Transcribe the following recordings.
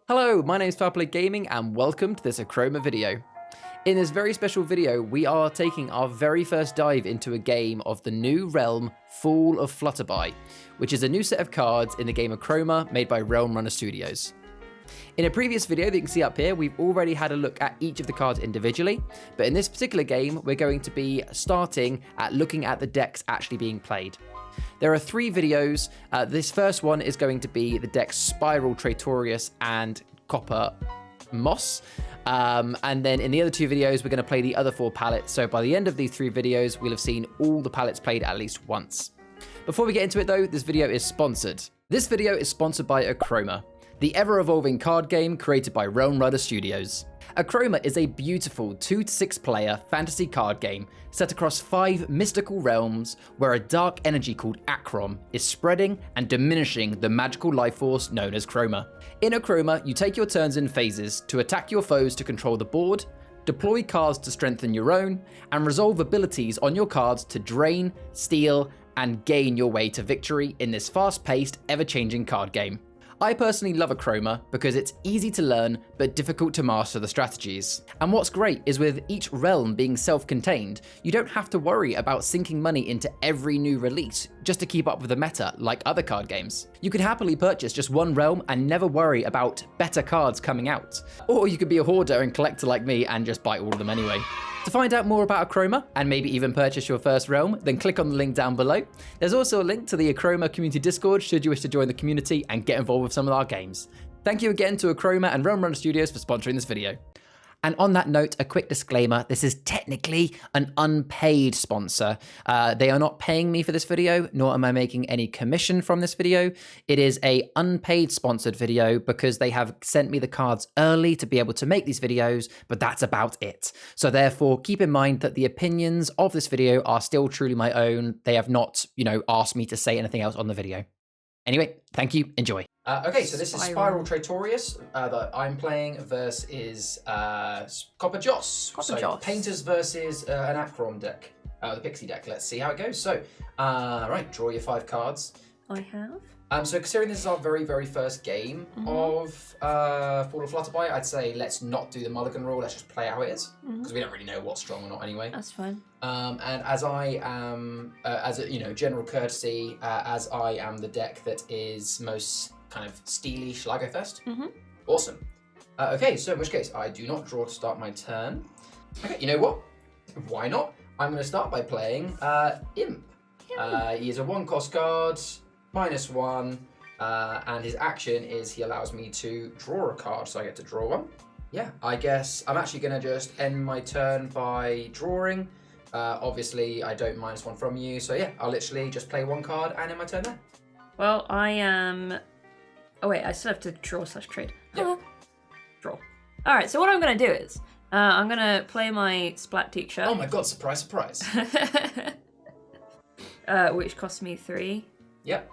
Hello, my name is Flutterby Gaming and welcome to this Achroma video. In this very special video, we are taking our very first dive into a game of the new realm, Fall of Flutterby, which is a new set of cards in the game Achroma made by Realm Runner Studios. In a previous video that you can see up here, we've already had a look at each of the cards individually, but in this particular game, we're going to be starting at looking at the decks actually being played. There are 3 videos. This first one is going to be the decks Spiral, Tratorious, and Copper Moss. And then in the other 2 videos, we're going to play the other 4 palettes. So by the end of these 3 videos, we'll have seen all the palettes played at least once. Before we get into it though, this video is sponsored. This video is sponsored by Achroma, the ever-evolving card game created by Realm Runner Studios. Achroma is a beautiful 2 to 6 player fantasy card game set across 5 mystical realms where a dark energy called Achroma is spreading and diminishing the magical life force known as Chroma. In Achroma, you take your turns in phases to attack your foes to control the board, deploy cards to strengthen your own, and resolve abilities on your cards to drain, steal, and gain your way to victory in this fast-paced, ever-changing card game. I personally love Achroma because it's easy to learn but difficult to master the strategies. And what's great is with each realm being self-contained, you don't have to worry about sinking money into every new release just to keep up with the meta like other card games. You could happily purchase just one realm and never worry about better cards coming out. Or you could be a hoarder and collector like me and just buy all of them anyway. To find out more about Achroma, and maybe even purchase your first realm, then click on the link down below. There's also a link to the Achroma community Discord should you wish to join the community and get involved with some of our games. Thank you again to Achroma and Realm Runner Studios for sponsoring this video. And on that note, a quick disclaimer, this is technically an unpaid sponsor. They are not paying me for this video, nor am I making any commission from this video. It is a unpaid sponsored video because they have sent me the cards early to be able to make these videos, but that's about it. So therefore, keep in mind that the opinions of this video are still truly my own. They have not, asked me to say anything else on the video. Anyway, thank you, enjoy. Okay, so this is Spiral Tratorious that I'm playing versus Copper Joss. So Painters versus an Achroma deck, the Pixie deck. Let's see how it goes. So, right, draw your 5 cards. I have. So considering this is our very, very first game of Fall of Flutterby, I'd say let's not do the mulligan rule, let's just play how it is, because we don't really know what's strong or not anyway. That's fine. And as I am, as a general courtesy, as I am the deck that is most kind of steely, shall I go first? Awesome. Okay, so in which case, I do not draw to start my turn. Okay, you know what? Why not? I'm going to start by playing Imp. He is a 1-cost card, -1, and his action is he allows me to draw a card, so I get to draw one. Yeah, I guess I'm actually going to just end my turn by drawing. Obviously, I don't -1 from you, so yeah, I'll literally just play 1 card and end my turn there. Well, I am... Oh wait, I still have to draw/trade. Yep. Draw. Alright, so what I'm going to do is, I'm going to play my Splat Teacher. Oh my god, surprise, surprise. Which costs me 3. Yep.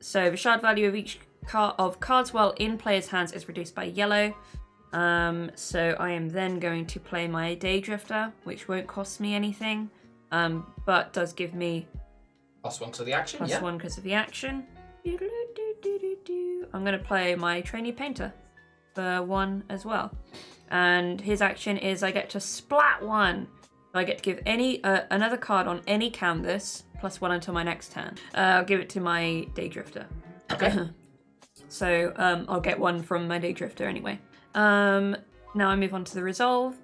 So the shard value of each of cards while in player's hands is reduced by yellow. So I am then going to play my Daydrifter, which won't cost me anything, but does give me +1 because of the action. +1 because of the action. I'm going to play my Trainee Painter for 1 as well, and his action is I get to splat 1. I get to give any another card on any canvas +1 until my next turn. I'll give it to my Daydrifter. Okay. So I'll get 1 from my Daydrifter anyway. Now I move on to the Resolve.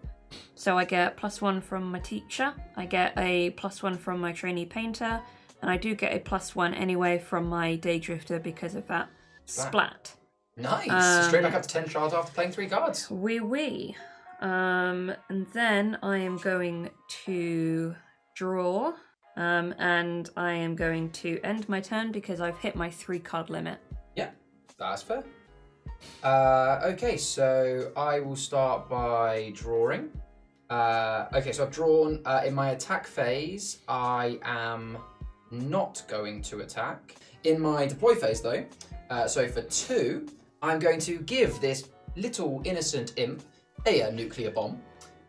So I get +1 from my Teacher. I get a +1 from my Trainee Painter. And I do get a +1 anyway from my Daydrifter because of that splat. Nice. Straight back up to 10 shards after playing 3 cards. Wee. And then I am going to draw. And I am going to end my turn because I've hit my 3-card limit. Yeah, that's fair. Okay, so I will start by drawing. Okay, so I've drawn. In my attack phase, I am not going to attack. In my deploy phase, though, so for 2, I'm going to give this little innocent imp a nuclear bomb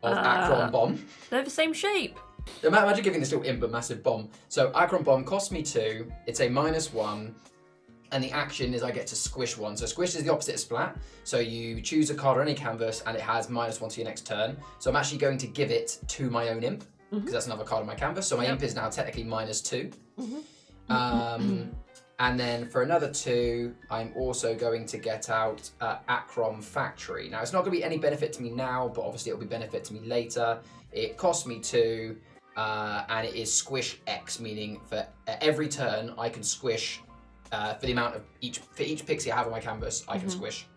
of Achroma bomb. They're the same shape. Imagine giving this little imp a massive bomb. So Achroma bomb costs me 2. It's a -1. And the action is I get to squish one. So squish is the opposite of splat. So you choose a card on any canvas and it has -1 to your next turn. So I'm actually going to give it to my own imp, because that's another card on my canvas. So my imp is now technically -2. And then for another 2, I'm also going to get out Achroma Factory. Now, it's not going to be any benefit to me now, but obviously it'll be benefit to me later. It costs me 2, and it is squish X, meaning for every turn I can squish for the amount of each pixie I have on my canvas, I can squish.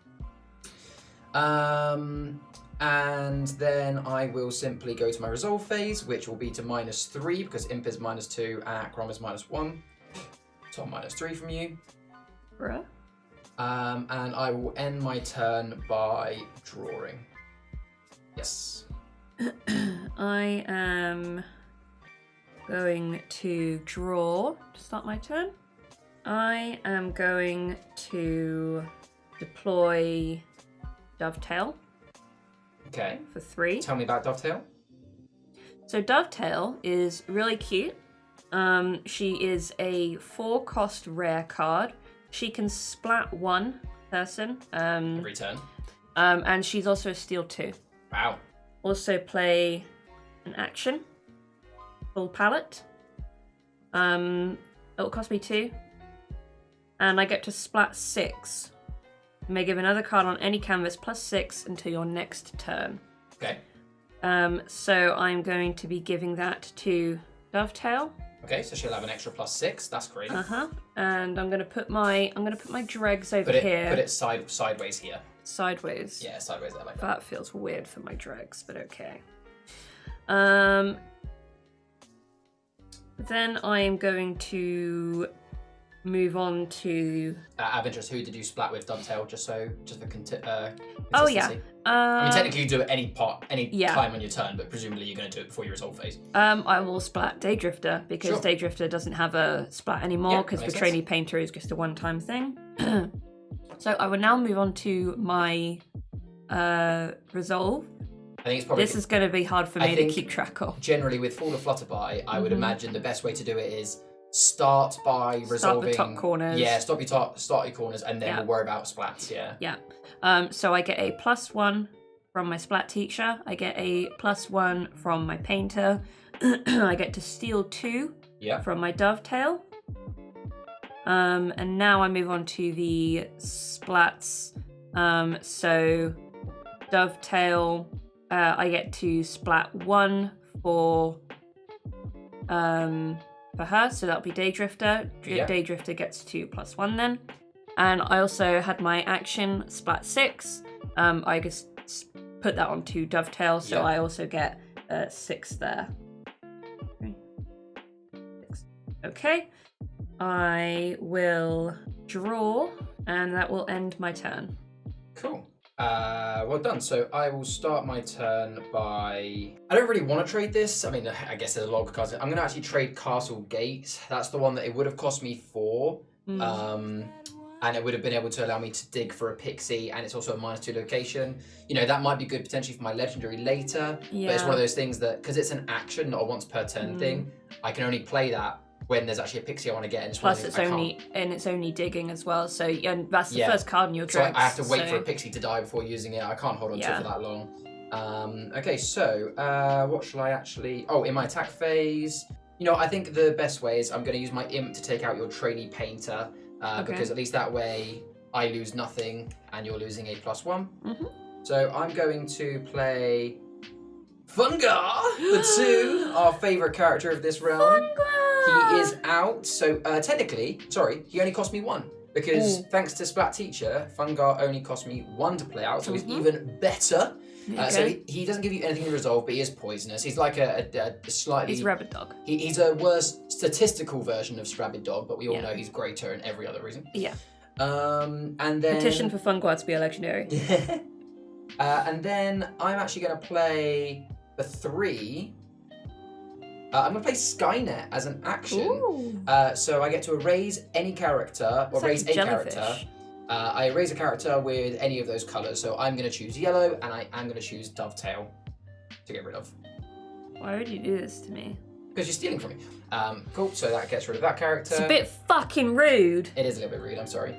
And then I will simply go to my resolve phase, which will be to -3 because imp is -2 and Achroma is -1. So I'm -3 from you. Bruh. And I will end my turn by drawing. Yes. I am going to draw to start my turn. I am going to deploy Dovetail. Okay. For 3. Tell me about Dovetail. So Dovetail is really cute. She is a 4-cost rare card. She can splat 1 person. Every turn. And she's also a steal 2. Wow. Also play an action. Full palette. It'll cost me 2. And I get to splat 6. You may give another card on any canvas +6 until your next turn. Okay. So I'm going to be giving that to Dovetail. Okay, so she'll have an extra +6. That's great. And I'm gonna put my dregs over here. Put it sideways here. Sideways. Yeah, sideways there like that. That feels weird for my dregs, but okay. Then I am going to move on to. Out of interest, who did you splat with Dovetail? Just for consistency. Oh yeah. I mean, technically you do it any time on your turn, but presumably you're going to do it before your resolve phase. I will splat Daydrifter because Daydrifter doesn't have a splat anymore because the Trainee Painter is just a one-time thing. So I will now move on to my resolve. I think it's probably. This is going to be hard for me to keep track of. Generally, with Fall of Flutterby, I would imagine the best way to do it is start by resolving. Start the top corners. Yeah, start your corners, and then we'll worry about splats. Yeah. Yeah. So I get a +1 from my splat teacher. I get a +1 from my painter. I get to steal 2 from my Dovetail. And now I move on to the splats. So Dovetail, I get to splat 1 for her, so that'll be Daydrifter. Daydrifter gets to +1 then. And I also had my action splat 6. I just put that onto Dovetail, so I also get 6 there. 6. Okay. I will draw, and that will end my turn. Cool. Well done. So I will start my turn by. I don't really want to trade this. I mean, I guess there's a lot of cards. I'm going to actually trade Castle Gate. That's the one that it would have cost me 4. And it would have been able to allow me to dig for a pixie, and it's also a -2 location. You know, that might be good potentially for my legendary later. Yeah. But it's one of those things that, because it's an action, not a once per turn thing, I can only play that when there's actually a pixie I want to get. And plus, it's only digging as well. So that's the first card in your dregs. So I have to wait for a pixie to die before using it. I can't hold on to it for that long. Okay, so what shall I actually? Oh, in my attack phase, you know, I think the best way is I'm going to use my imp to take out your Trainee Painter. Because at least that way I lose nothing and you're losing a +1. So I'm going to play Fungar, the 2, our favourite character of this realm. Fungar! He is out, so technically, he only cost me 1. Because thanks to Splat Teacher, Fungar only cost me 1 to play out, so he's even better. So he doesn't give you anything to resolve, but he is poisonous. He's like a slightly... He's Rabid Dog. He's a worse statistical version of Rabid Dog, but we all know he's greater in every other reason. Yeah. And then... Petition for Fungar to be a legendary. And then I'm actually going to play the 3. I'm going to play Skynet as an action. So I get to erase any character, or raise a character. I erase a character with any of those colours, so I'm going to choose yellow, and I am going to choose Dovetail to get rid of. Why would you do this to me? Because you're stealing from me. Cool, so that gets rid of that character. It's a bit fucking rude. It is a little bit rude, I'm sorry.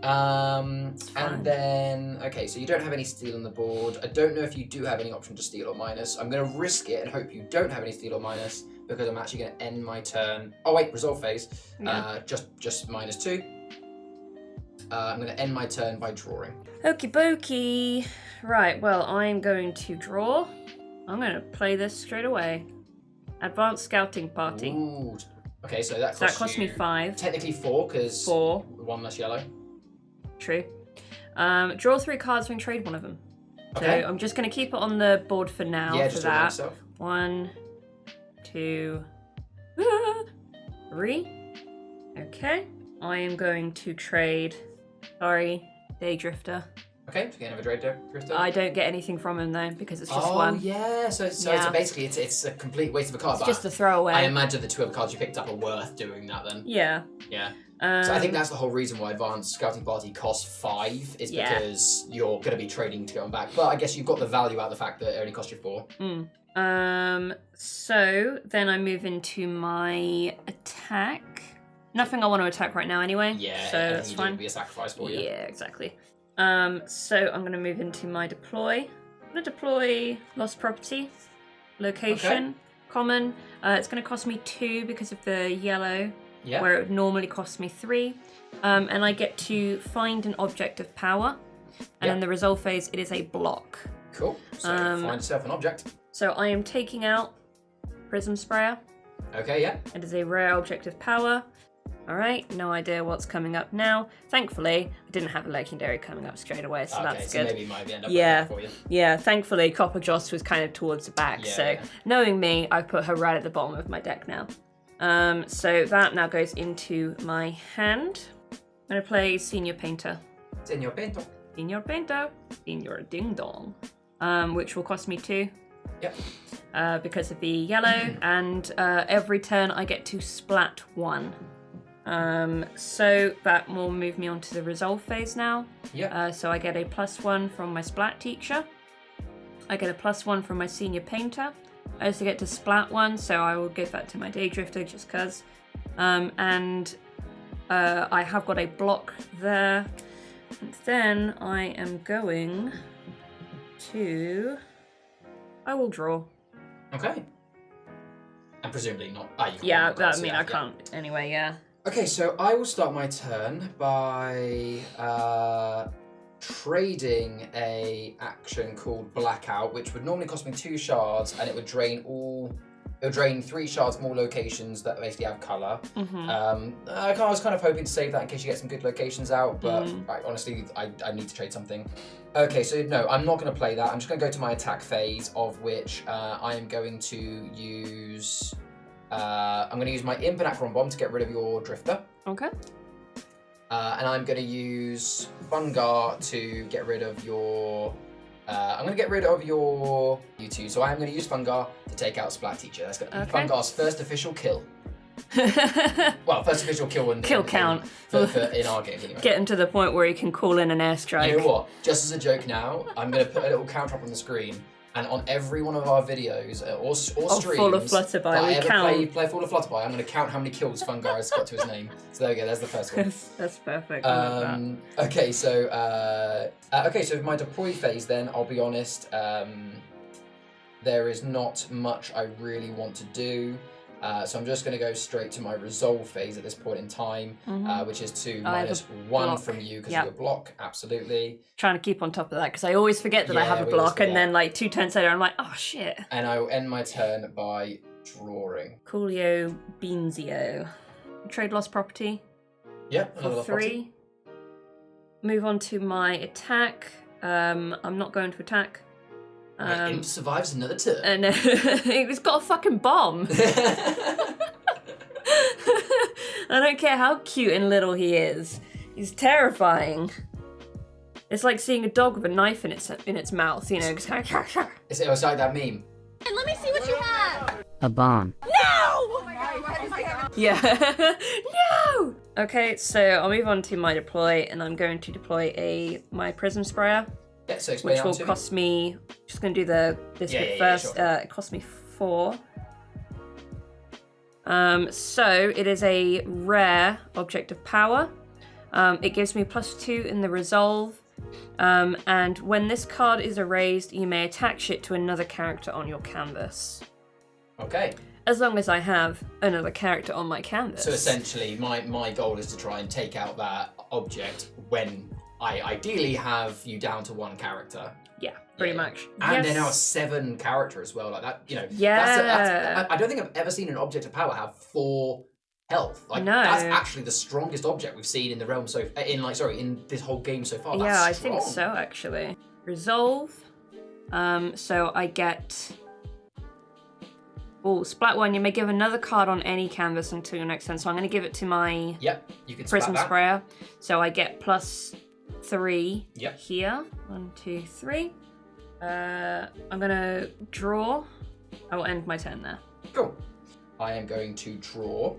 And then, okay, so you don't have any steal on the board. I don't know if you do have any option to steal or minus. I'm going to risk it and hope you don't have any steal or minus, because I'm actually going to end my turn. Oh wait, resolve phase. Yeah. Just -2. I'm going to end my turn by drawing. Okie dokie. Right, well, I'm going to draw. I'm going to play this straight away. Advanced Scouting Party. Ooh. Okay, so that costs me 5. Technically 4, because 4. 1 less yellow. True. Draw 3 cards when trade one of them. Okay. So I'm just going to keep it on the board for now. Yeah, for just that. yourself. 1, 2, 3. Okay. I am going to trade. Sorry, Daydrifter. Okay, so you get another drifter. I don't get anything from him though because it's just Oh one. yeah, so basically it's a complete waste of a card. It's but just a throwaway. I imagine the 2 other cards you picked up are worth doing that then. Yeah. Yeah. So I think that's the whole reason why Advanced Scouting Party costs 5 is because you're going to be trading to get them back. But I guess you've got the value out of the fact that it only cost you 4. So then I move into my attack. Nothing I want to attack right now anyway. Yeah, so that's fine. Would be a sacrifice for you. Yeah, exactly. So I'm going to move into my deploy. I'm going to deploy Lost Property. Location. Common. It's going to cost me 2 because of the yellow. Yeah. Where it would normally cost me 3. And I get to find an object of power. And in the resolve phase, it is a block. Cool. So find yourself an object. So I am taking out Prism Sprayer. Okay, yeah. It is a rare object of power. Alright, no idea what's coming up now. Thankfully, I didn't have a legendary coming up straight away, so that's good. Maybe it might end up with that for you. Yeah, thankfully Copper Joss was kind of towards the back, knowing me, I've put her right at the bottom of my deck now. So that now goes into my hand. I'm going to play Senior Painter. Senior Painter. Senior Painter. Senior Ding Dong. Which will cost me 2. Yep. Because of the yellow, and every turn I get to splat 1. So that will move me on to the resolve phase now. Yeah. So I get a +1 from my splat teacher. I get a +1 from my senior painter. I also get to splat 1, so I will give that to my Daydrifter just because. And I have got a block there. And then I am going to... I will draw. Okay. And presumably not... yeah, I mean, I can't anyway, yeah. Okay, so I will start my turn by trading a action called Blackout, which would normally cost me 2 shards, and it would drain 3 shards more locations that basically have colour. I was kind of hoping to save that in case you get some good locations out, but honestly, I need to trade something. Okay, so no, I'm not going to play that. I'm just going to go to my attack phase, of which I am going to use... I'm going to use my Imp and Achroma Bomb to get rid of your Drifter. Okay. And I'm going to use Fungar to get rid of your... I'm going to get rid of your U2. So I am going to use Fungar to take out Splat Teacher. That's going to be Fungar's first official kill. Well, first official kill count. In our games anyway. Get him to the point where he can call in an airstrike. You know what? Just as a joke now, I'm going to put a little counter up on the screen. And on every one of our videos or streams, Full of Flutterby, we count. Play Full of Flutterby, I'm going to count how many kills Fungar has got to his name. So there we go. There's the first one. That's perfect. Okay, so for my deploy phase, then I'll be honest. There is not much I really want to do. So I'm just going to go straight to my resolve phase at this point in time, which is to -1 from you because of your block. Absolutely. Trying to keep on top of that because I always forget that I have a block, and then like 2 turns later I'm like, oh shit. And I will end my turn by drawing. Coolio Beansio. Trade Lost Property. Yep. For 3. Move on to my attack. I'm not going to attack. My Imp survives another turn. And he's got a fucking bomb. I don't care how cute and little he is. He's terrifying. It's like seeing a dog with a knife in its mouth, you know. It's like that meme. And let me see what you have. A bomb. No! Yeah. No! Okay, so I'll move on to my deploy, and I'm going to deploy my Prism Sprayer. Yeah, so which will cost me, just going to do this bit first. Sure. It cost me 4. So it is a rare object of power. It gives me +2 in the resolve. And when this card is erased, you may attach it to another character on your canvas. Okay. As long as I have another character on my canvas. So essentially, my goal is to try and take out that object when I ideally have you down to 1 character. Yeah, pretty much. And they're now a 7 character as well, like that. Yeah. I don't think I've ever seen an object of power have 4 health. Like, no. That's actually the strongest object we've seen in the realm in this whole game so far. Yeah, That's strong. I think so actually. Resolve. So I get. Oh, splat 1. You may give another card on any canvas until your next turn. So I'm going to give it to my. Yep, you can Prism splat that. Sprayer. So I get +3 here. 1, 2, 3. I'm going to draw. I will end my turn there. Cool. I am going to draw.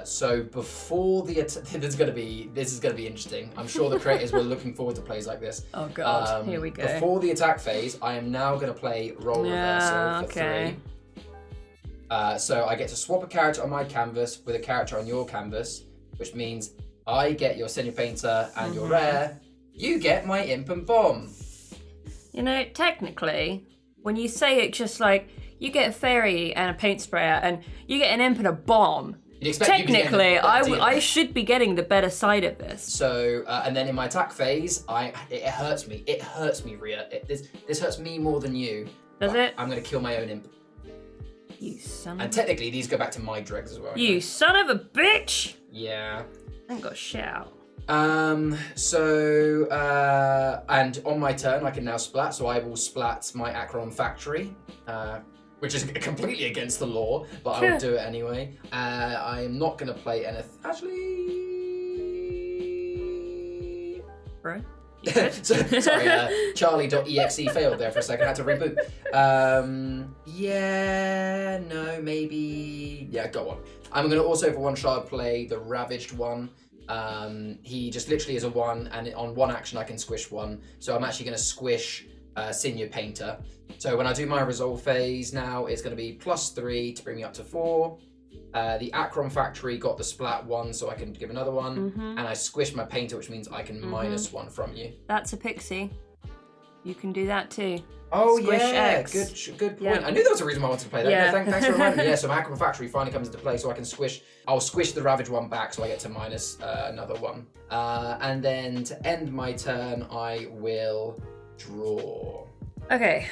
So before the this is going to be interesting. I'm sure the creators were looking forward to plays like this. Oh god, here we go. Before the attack phase, I am now going to play Roll Reversal for 3. So I get to swap a character on my canvas with a character on your canvas, which means I get your Senior Painter and your rare. You get my Imp and Bomb. You know, technically, when you say it just like, you get a fairy and a paint sprayer and you get an imp and a bomb, technically, I should be getting the better side of this. So, and then in my attack phase, it hurts me. It hurts me, Rhea. This hurts me more than you. Does it? I'm going to kill my own imp. You son of And technically, these go back to my dregs as well. You son of a bitch! Yeah. I ain't got shit out. And on my turn, I can now splat, so I will splat my Achroma factory, which is completely against the law, but I will do it anyway. I am not going to play anything. Actually. Bro? Sorry, Charlie.exe failed there for a second. I had to reboot. Yeah, no, maybe. Yeah, go on. I'm going to also, for 1 shard, play the Ravaged one. He just literally is a 1, and on 1 action I can squish 1. So I'm actually going to squish Senior Painter. So when I do my resolve phase now, it's going to be +3 to bring me up to 4. The Achroma factory got the splat 1, so I can give another 1. And I squish my painter, which means I can -1 from you. That's a pixie. You can do that too. Oh Squish yeah, X. good point. Yeah. I knew there was a reason why I wanted to play that. Yeah. Thanks for reminding me. Yeah, so my Achroma factory finally comes into play, so I can squish. I'll squish the Ravage one back, so I get to minus another 1. And then to end my turn, I will draw. Okay.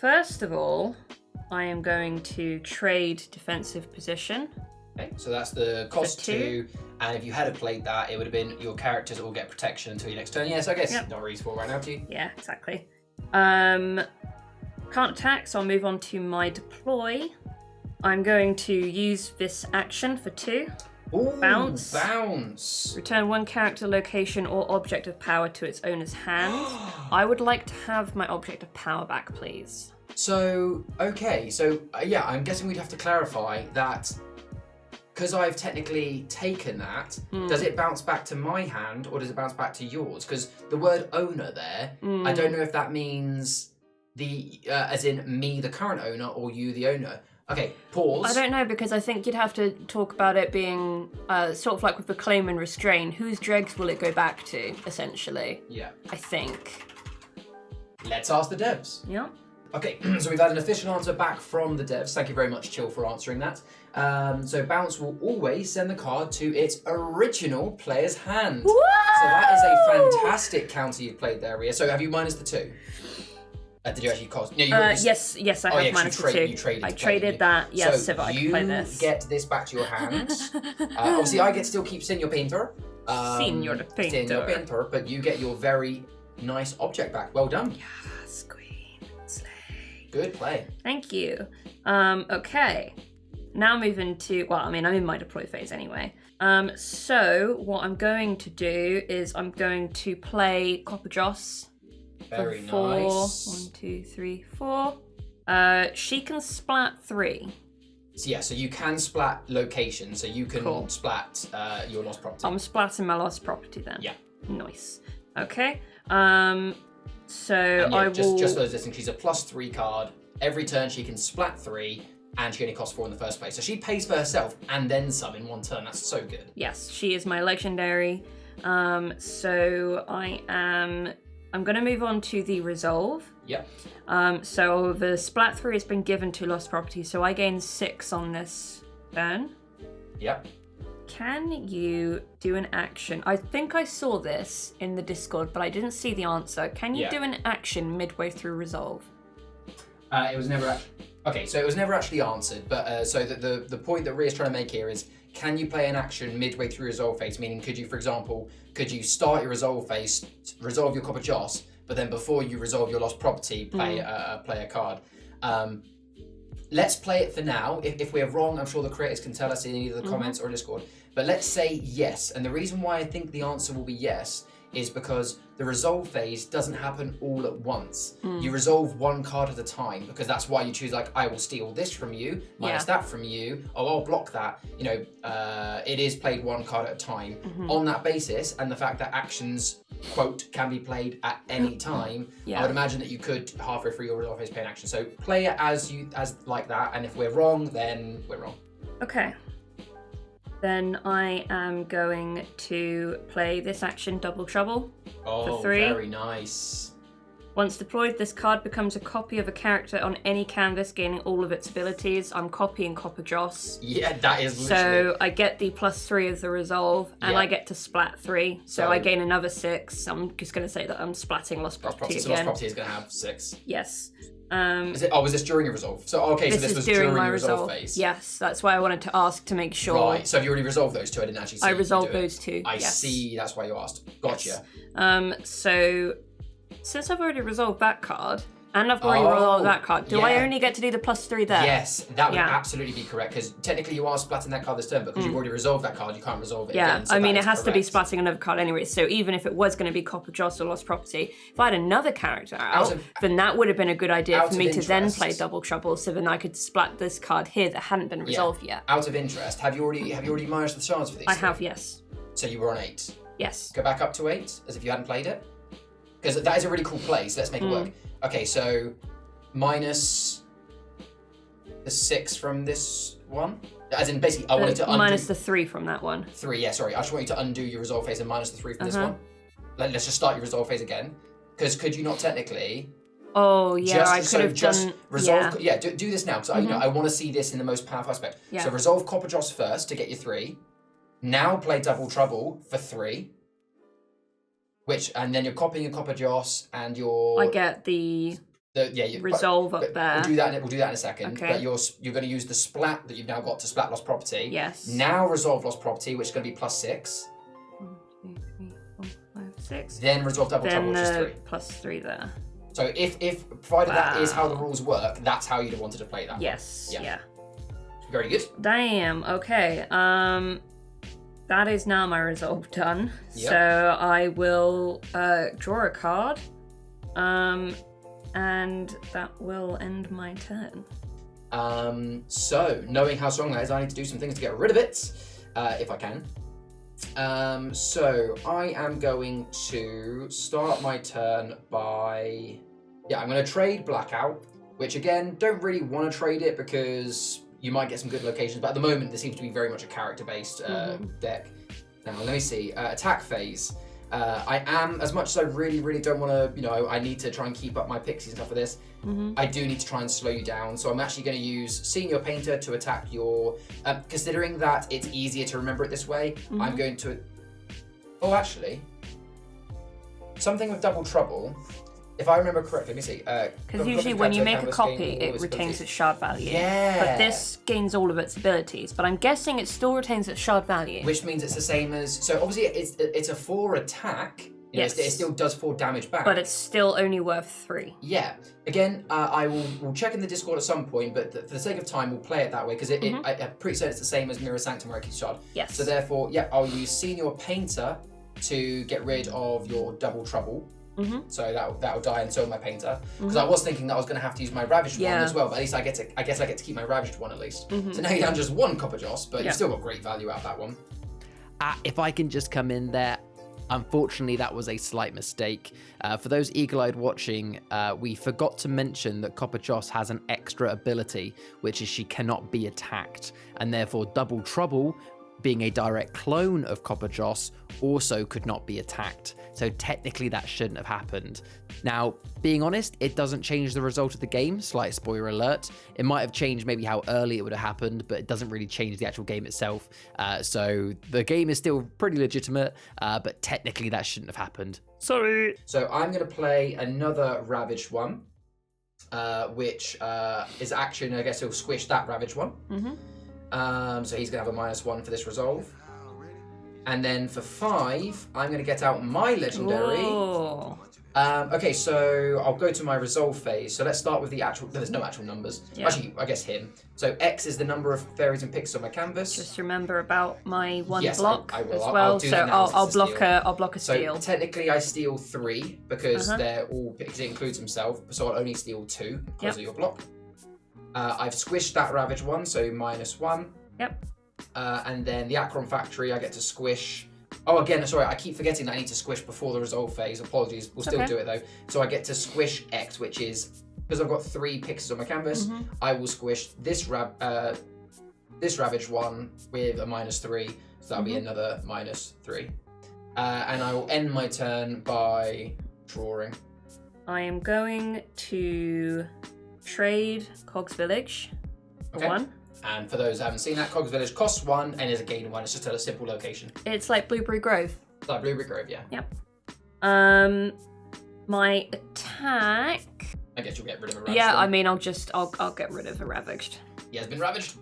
First of all, I am going to trade defensive position. Okay, so that's the cost For 2. 2, and if you had played that, it would have been your characters all get protection until your next turn. Yeah, so I guess not really useful right now to you. Yeah, exactly. Can't attack, so I'll move on to my deploy. I'm going to use this action for 2. Ooh, Bounce. Bounce. Return 1 character, location, or object of power to its owner's hand. I would like to have my object of power back, please. So, okay, so yeah, I'm guessing we'd have to clarify that because I've technically taken that, does it bounce back to my hand or does it bounce back to yours? Because the word owner there, I don't know if that means as in me, the current owner, or you, the owner. Okay, pause. I don't know, because I think you'd have to talk about it being sort of like with the claim and restrain. Whose dregs will it go back to, essentially? Yeah. I think. Let's ask the devs. Yeah. Okay, so we've had an official answer back from the devs. Thank you very much, Chill, for answering that. So Bounce will always send the card to its original player's hand. Woo! So that is a fantastic counter you've played there, Rhea. So have you minus the 2? Did you actually cost? No, yes, I have minus the 2. You traded. I traded that, yes, so that I could play this. You get this back to your hand. Obviously, I get to still keep Senior Painter. Senior Painter. But you get your very nice object back. Well done. Yes, Queen. Slay. Good play. Thank you. Okay. Now moving to, well, I mean, I'm in my deploy phase anyway. So what I'm going to do is I'm going to play Copper Joss. Very for 4. nice. 1, 2, 3, 4. She can splat 3. So yeah, so you can splat location, so you can splat your lost property. I'm splatting my lost property then. Yeah. Nice. Okay. So and yeah, I will. Just for those listening, she's a +3 card. Every turn she can splat 3. and she only costs 4 in the first place. So she pays for herself and then some in one turn. That's so good. Yes, she is my legendary. So I'm going to move on to the resolve. Yep. So the splat 3 has been given to lost property, so I gain 6 on this turn. Yep. Can you do an action? I think I saw this in the Discord, but I didn't see the answer. Can you do an action midway through resolve? It was never okay. So it was never actually answered. But so the point that Rhea's trying to make here is, can you play an action midway through resolve phase? Meaning, could you, for example, start your resolve phase, resolve your Copper Joss, but then before you resolve your lost property, play a card. Let's play it for now. If we're wrong, I'm sure the creators can tell us in either the comments or Discord. But let's say yes. And the reason why I think the answer will be yes is because the resolve phase doesn't happen all at once. You resolve one card at a time, because that's why you choose, like, I will steal this from you, minus that from you, oh, I'll block that. You know, it is played one card at a time. On that basis, and the fact that actions, quote, can be played at any time, I would imagine that you could, halfway through your resolve phase, play an action. So play it as like that, and if we're wrong, then we're wrong. Okay. Then I am going to play this action, Double Trouble, for 3. Very nice. Once deployed, this card becomes a copy of a character on any canvas, gaining all of its abilities. I'm copying Copper Joss. Yeah, that is literally... So I get the +3 as the resolve, and I get to splat 3. So I gain another 6. I'm just going to say that I'm splatting Lost Property again. So Lost Property is going to have 6. Yes. Was this during a resolve? So okay, so this was during my resolve phase. Yes, that's why I wanted to ask to make sure. Right. So have you already resolved those two? I didn't actually see. I resolved those two. I see. That's why you asked. Gotcha. Yes. So since I've already resolved that card, and I've already resolved that card, do I only get to do the +3 there? Yes, that would absolutely be correct, because technically you are splatting that card this turn, but because you've already resolved that card, you can't resolve it again. So I mean, it has to be splatting another card anyway, so even if it was going to be Copper Joss or Lost Property, if I had another character out, then that would have been a good idea for me to then play Double Trouble, so then I could splat this card here that hadn't been resolved yet. Out of interest, have you already managed the shards for these? I have, yes. So you were on 8? Yes. Go back up to 8, as if you hadn't played it? Because that is a really cool place. Let's make it work. Okay, so minus the 6 from this one? As in, basically, I want you to undo... Minus the 3 from that one. 3, yeah, sorry. I just want you to undo your resolve phase and minus the 3 from this one. Let's just start your resolve phase again. Because could you not technically... Oh, yeah, I could have done... Resolve, do this now, because I want to see this in the most powerful aspect. Yeah. So resolve Copper Joss first to get your 3. Now play Double Trouble for 3. And then you're copying a Copper Joss and you're... I get the resolve up there. We'll do that in a second. Okay. But you're going to use the splat that you've now got to splat Lost Property. Yes. Now resolve Lost Property, which is going to be +6. 1, 2, 3, 4, 5, 6. Then resolve Double Trouble, which is 3. +3 there. So if provided that is how the rules work, that's how you'd have wanted to play that. Yes. Yeah. Very good. Damn. Okay. That is now my resolve done. Yep. So I will draw a card, and that will end my turn. So knowing how strong that is, I need to do some things to get rid of it, if I can. So I am going to start my turn by... I'm going to trade Blackout, which again, don't really want to trade it because you might get some good locations, but at the moment, there seems to be very much a character-based deck. Now, let me see. Attack phase. I am, as much as I really, really don't want to, I need to try and keep up my pixies and stuff for this, I do need to try and slow you down. So I'm actually going to use Senior Painter to attack your... considering that it's easier to remember it this way, I'm going to... Oh, actually, something with Double Trouble... If I remember correctly, let me see. Because usually when you make a copy, it retains its shard value. Yeah. But this gains all of its abilities. But I'm guessing it still retains its shard value. Which means it's the same as... So obviously it's a 4 attack. Yes. It still does 4 damage back. But it's still only worth 3. Yeah. Again, I will check in the Discord at some point, but for the sake of time, we'll play it that way. Because I'm pretty certain it's the same as Mirror Sanctum where I keep shard. Yes. So therefore, I'll use Senior Painter to get rid of your Double Trouble. So that'll die, and so will my painter. Because I was thinking that I was going to have to use my ravaged one as well, but at least I guess I get to keep my ravaged one at least. So now you're down just 1 Copper Joss, but you've still got great value out of that one. If I can just come in there, Unfortunately, that was a slight mistake. For those eagle-eyed watching, we forgot to mention that Copper Joss has an extra ability, which is she cannot be attacked, and therefore Double Trouble, being a direct clone of Copper Joss, also could not be attacked. So technically that shouldn't have happened. Now, being honest, it doesn't change the result of the game, slight spoiler alert. It might have changed maybe how early it would have happened, but it doesn't really change the actual game itself. So the game is still pretty legitimate, but technically that shouldn't have happened. Sorry. So I'm going to play another Ravaged one, which is action. I guess he'll squish that Ravaged one. So he's going to have a -1 for this resolve. And then for 5, I'm going to get out my legendary. Oh. Okay, so I'll go to my resolve phase. So let's start with the actual. There's no actual numbers. Yeah. Actually, I guess him. So X is the number of fairies and pixels on my canvas. Just remember about my one Yes, block I will. as I'll well. do So that now I'll as a block steal. I'll block a steal. So technically, I steal 3 because they're all because it includes himself. So I'll only steal 2 because of your block. I've squished that Ravage one, so -1. Yep. And then the Achroma factory, I get to squish. Oh, again, sorry, I keep forgetting that I need to squish before the resolve phase. Apologies, we'll still do it though. So I get to squish X, which is, because I've got 3 pixels on my canvas, I will squish this Ravage one with a -3, so that'll be another -3. And I will end my turn by drawing. I am going to trade Cog's Village for 1. And for those who haven't seen that, Cog's Village costs 1 and is a gain 1. It's just at a simple location. It's like Blueberry Grove. It's like Blueberry Grove, yeah. Yep. My attack. I guess you'll get rid of a Ravaged. Yeah, one. I mean, I'll get rid of a Ravaged. He has been ravaged.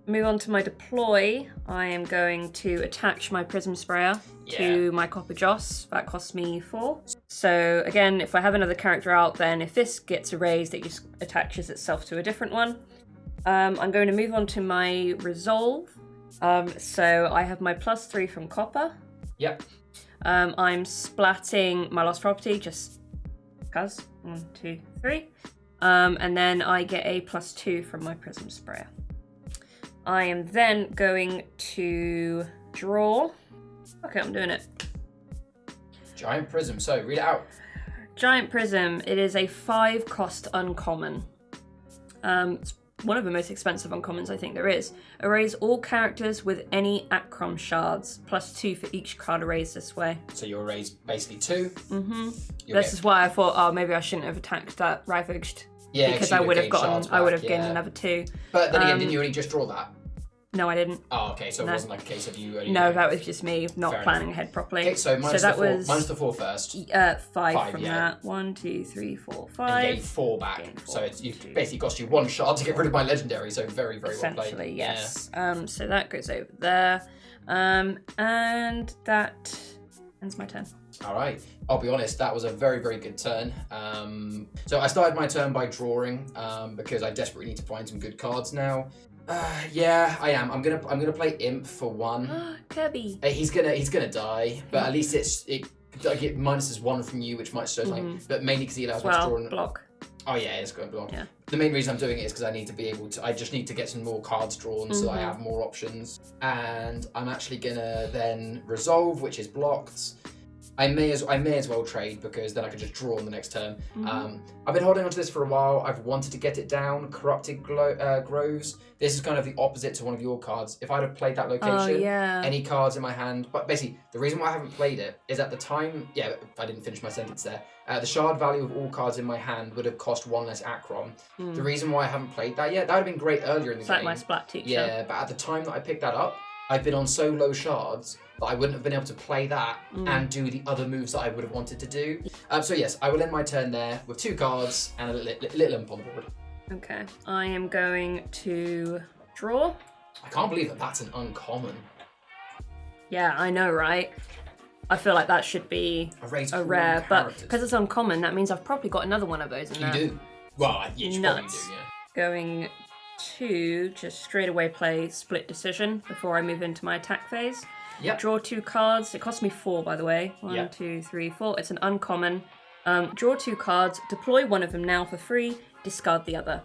Move on to my deploy. I am going to attach my Prism Sprayer to my Copper Joss. That costs me 4. So again, if I have another character out, then if this gets erased, it just attaches itself to a different one. I'm going to move on to my resolve. So I have my +3 from Copper. Yep. I'm splatting my lost property just because. 1, 2, 3. And then I get a +2 from my Prism Sprayer. I am then going to draw. Okay, I'm doing it. Giant Prism. So read it out. Giant Prism. It is a 5-cost uncommon. It's one of the most expensive uncommons I think there is. Erase all characters with any Achroma shards, +2 for each card erased this way. So you erase basically 2. This is why I thought, oh, maybe I shouldn't have attacked that Ravaged. Yeah, because I would have gained gained another 2. But then again, didn't you only just draw that? No, I didn't. Oh, okay. So it wasn't like a case of you only. No, that was just me not Fair planning enough. ahead properly. Okay, so minus the 4 first. 5 from that. 1, 2, 3, 4, 5. And gain 4 back. Gain 4. So it's basically cost you 1 shard to get rid of my legendary. So very, very well played. Essentially, yes. So that goes over there. And that ends my turn. All right. I'll be honest, that was a very, very good turn. So I started my turn by drawing because I desperately need to find some good cards now. Yeah, I am. I'm gonna play Imp for 1. Kirby. He's gonna die, but at least it minuses 1 from you, which might show something. But mainly because he allows me to draw. Block. Oh yeah, it's going to block. Yeah. The main reason I'm doing it is because I need to be able to. I just need to get some more cards drawn so I have more options. And I'm actually gonna then resolve, which is blocked. I may as well trade because then I can just draw on the next turn. I've been holding on to this for a while. I've wanted to get it down. Corrupted Groves. This is kind of the opposite to one of your cards. If I'd have played that location, any cards in my hand. But basically, the reason why I haven't played it is at the time. Yeah, I didn't finish my sentence there. The shard value of all cards in my hand would have cost 1 less Achroma. The reason why I haven't played that yet, that would have been great earlier in the game. Like my Splat Teacher. Yeah, but at the time that I picked that up, I've been on so low shards that I wouldn't have been able to play that and do the other moves that I would have wanted to do. So yes, I will end my turn there with 2 cards and a little imp on the board. Okay, I am going to draw. I can't believe that that's an uncommon. Yeah, I know, right? I feel like that should be a rare, but because it's uncommon, that means I've probably got another one of those in there. You do? Well, yeah, you probably do, yeah. Going to just straight away play Split Decision before I move into my attack phase. Yep. Draw 2 cards. It costs me 4, by the way. 1, 2, 3, 4. It's an uncommon. Draw 2 cards. Deploy one of them now for free. Discard the other.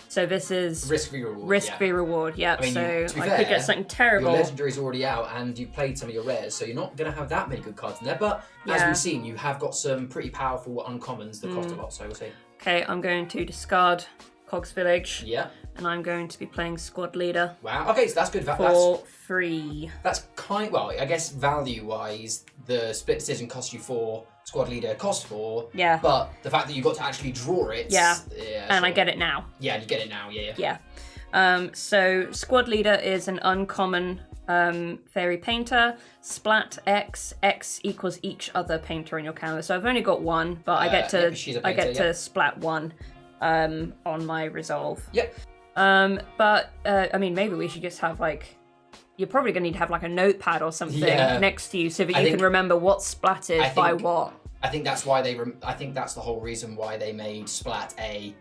So this is risk v reward. risk v reward. Yep. I mean, so to be I fair, could get something terrible. Your legendary's already out, and you played some of your rares, so you're not going to have that many good cards in there. But as we've seen, you have got some pretty powerful uncommons that cost a lot. So we'll see. Okay, I'm going to discard Cog's Village. Yeah. And I'm going to be playing Squad Leader. Wow. Okay, so that's good. For free. That's well, I guess value-wise, the split decision cost you 4. Squad Leader cost 4. Yeah. But the fact that you got to actually draw it. Yeah. And so, I get it now. Yeah, you get it now. Yeah. Yeah. So Squad Leader is an uncommon fairy painter. Splat X. X equals each other painter in your canvas. So I've only got one, but I get to to splat 1 on my resolve. Yep. But I mean, maybe we should just have like. You're probably going to need to have like a notepad or something next to you so that you can remember what's splatted by what. I think that's why I think that's the whole reason why they made splat a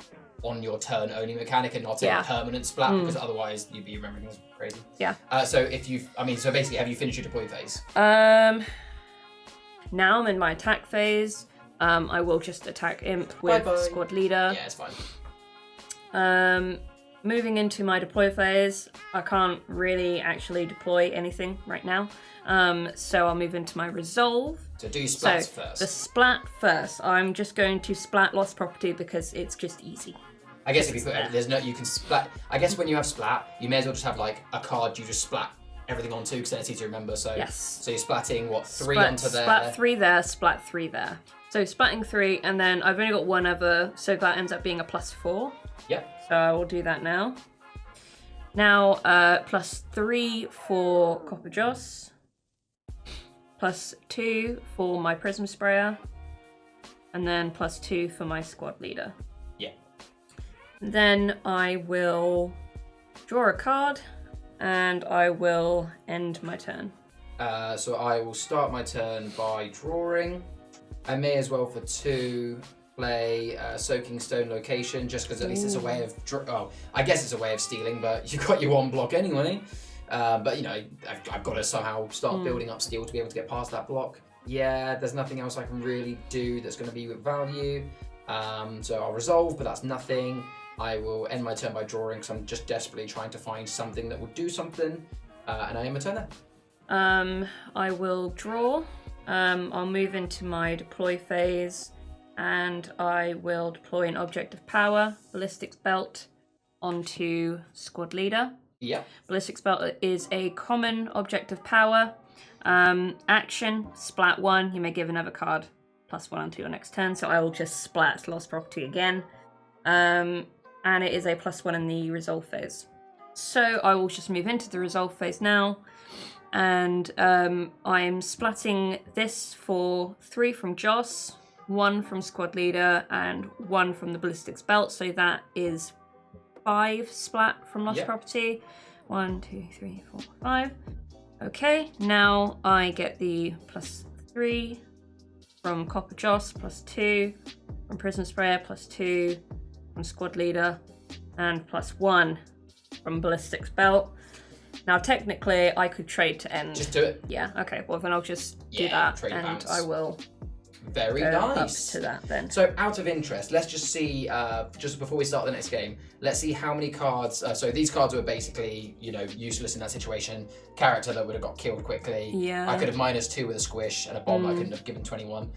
on your turn only mechanic and not a permanent splat, because otherwise you'd be remembering things crazy. Yeah. So so basically, have you finished your deploy phase? Now I'm in my attack phase. I will just attack Imp with Squad Leader. Yeah, it's fine. Moving into my deploy phase, I can't really actually deploy anything right now. So I'll move into my resolve. So do your splats first. The splat first. I'm just going to splat lost property because it's just easy. I guess if you put you can splat. I guess when you have splat, you may as well just have like a card you just splat everything onto, because then it's easy to remember. So so you're splatting 3 onto there. Splat 3 there, splat 3 there. So splatting 3, and then I've only got one other, so that ends up being a +4. Yep. So I will do that now. Now, +3 for Copper Joss. +2 for my Prism Sprayer. And then +2 for my Squad Leader. Yeah. Then I will draw a card, and I will end my turn. So I will start my turn by drawing. I may as well for 2 play Soaking Stone Location, just because at least it's a way of I guess it's a way of stealing, but you've got your 1 block anyway. But you know, I've got to somehow start building up steel to be able to get past that block. Yeah, there's nothing else I can really do that's going to be with value. So I'll resolve, but that's nothing. I will end my turn by drawing, because I'm just desperately trying to find something that will do something. And I end my turn there. I will draw. I'll move into my deploy phase, and I will deploy an object of power, Ballistics Belt, onto Squad Leader. Yeah. Ballistics Belt is a common object of power. Action, splat 1. You may give another card +1 until your next turn, so I will just splat lost property again. And it is a +1 in the resolve phase. So I will just move into the resolve phase now. And I'm splatting this for 3 from Joss, 1 from Squad Leader, and 1 from the Ballistics Belt. So that is 5 splat from lost property. 1, 2, 3, 4, 5. Okay, now I get the +3 from Copper Joss, +2 from Prism Sprayer, +2 from Squad Leader, and +1 from Ballistics Belt. Now, technically, I could trade to end. Just do it. Yeah, okay. Well, then I'll just do that, and bounce. I will Very go nice. up to that then. So, out of interest, let's just see, just before we start the next game, let's see how many cards, so these cards were basically, you know, useless in that situation. Character that would have got killed quickly. Yeah. I could have -2 with a squish, and a bomb I couldn't have given 21.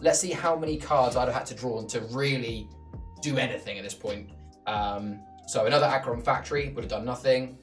Let's see how many cards I'd have had to draw to really do anything at this point. So, another Achroma Factory would have done nothing.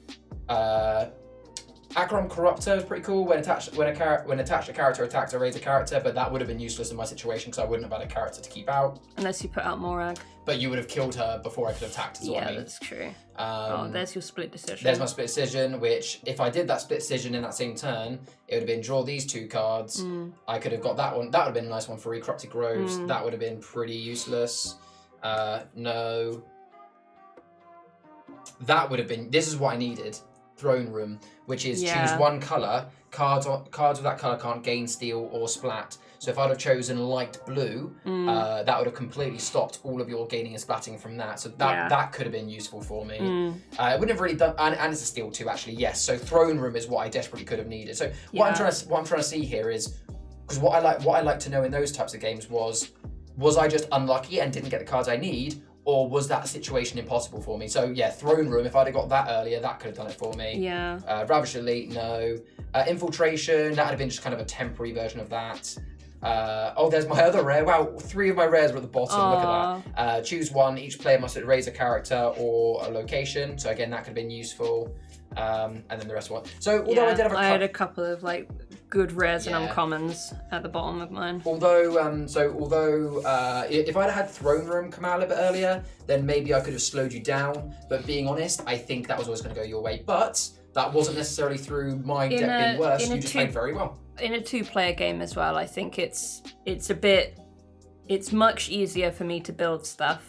Achroma Corruptor is pretty cool. When attached a character attacks, I raise a character, but that would have been useless in my situation because I wouldn't have had a character to keep out. Unless you put out Morag. But you would have killed her before I could have attacked as well. Yeah, that's true. There's your split decision. There's my split decision, which if I did that split decision in that same turn, it would have been draw these 2 cards. I could have got that one. That would have been a nice one for Corrupted Groves. That would have been pretty useless. No. That would have been, this is what I needed. Throne Room, which is choose 1 colour. Cards of that colour can't gain steal or splat. So if I'd have chosen light blue, that would have completely stopped all of your gaining and splatting from that. So that could have been useful for me. It wouldn't have really done, and it's a steal too, actually. Yes. So Throne Room is what I desperately could have needed. So what I'm trying to see here is, because what I like to know in those types of games was I just unlucky and didn't get the cards I need, or was that situation impossible for me? So yeah, Throne Room, if I'd have got that earlier, that could have done it for me. Yeah. Ravish Elite, no. Infiltration, that would have been just kind of a temporary version of that. Oh, there's my other rare. Wow, 3 of my rares were at the bottom. Aww. Look at that. Choose one. Each player must erase a character or a location. So again, that could have been useful. And then the rest one. So although I did have I had a couple of like good rares and uncommons at the bottom of mine. Although, if I'd had Throne Room come out a little bit earlier, then maybe I could have slowed you down. But being honest, I think that was always going to go your way. But that wasn't necessarily through my deck being worse. You just played very well. In a 2-player game as well, I think it's much easier for me to build stuff.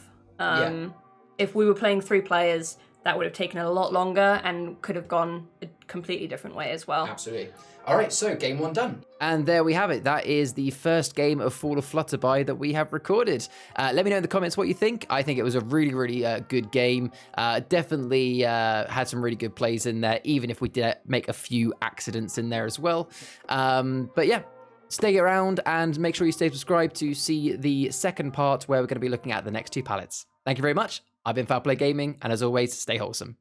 If we were playing 3 players, that would have taken a lot longer and could have gone a completely different way as well. Absolutely. All right, so game 1 done. And there we have it. That is the first game of Fall of Flutterby that we have recorded. Let me know in the comments what you think. I think it was a really, really good game. Definitely had some really good plays in there, even if we did make a few accidents in there as well. But yeah, stay around and make sure you stay subscribed to see the second part where we're going to be looking at the next 2 palettes. Thank you very much. I've been Foul Play Gaming, and as always, stay wholesome.